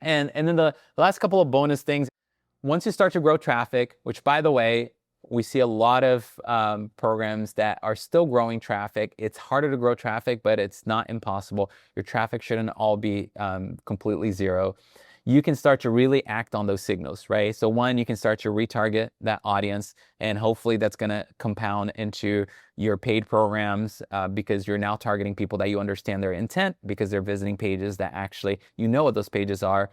And then the last couple of bonus things, once you start to grow traffic, which by the way, we see a lot of programs that are still growing traffic. It's harder to grow traffic, but it's not impossible. Your traffic shouldn't all be completely zero. You can start to really act on those signals, right? So one, you can start to retarget that audience, and hopefully that's going to compound into your paid programs because you're now targeting people that you understand their intent because they're visiting pages that actually you know what those pages are.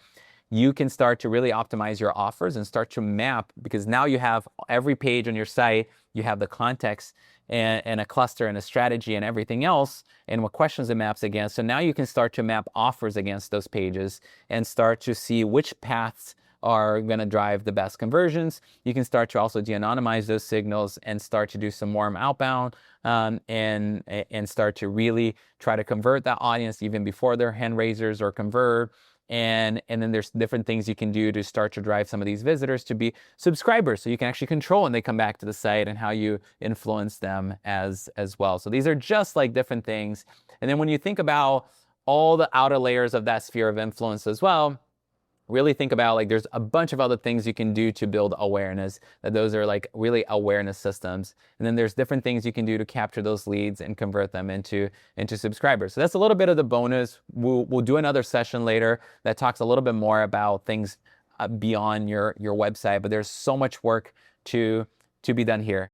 You can start to really optimize your offers and start to map, because now you have every page on your site, you have the context and a cluster and a strategy and everything else, and what questions it maps against. So now you can start to map offers against those pages and start to see which paths are going to drive the best conversions. You can start to also de-anonymize those signals and start to do some warm outbound and start to really try to convert that audience even before their hand raisers or convert. And then there's different things you can do to start to drive some of these visitors to be subscribers, so you can actually control when they come back to the site and how you influence them as well. So these are just like different things. And then when you think about all the outer layers of that sphere of influence as well, really think about, like, there's a bunch of other things you can do to build awareness, that those are like really awareness systems. And then there's different things you can do to capture those leads and convert them into subscribers. So that's a little bit of the bonus. We'll do another session later that talks a little bit more about things beyond your website, but there's so much work to be done here.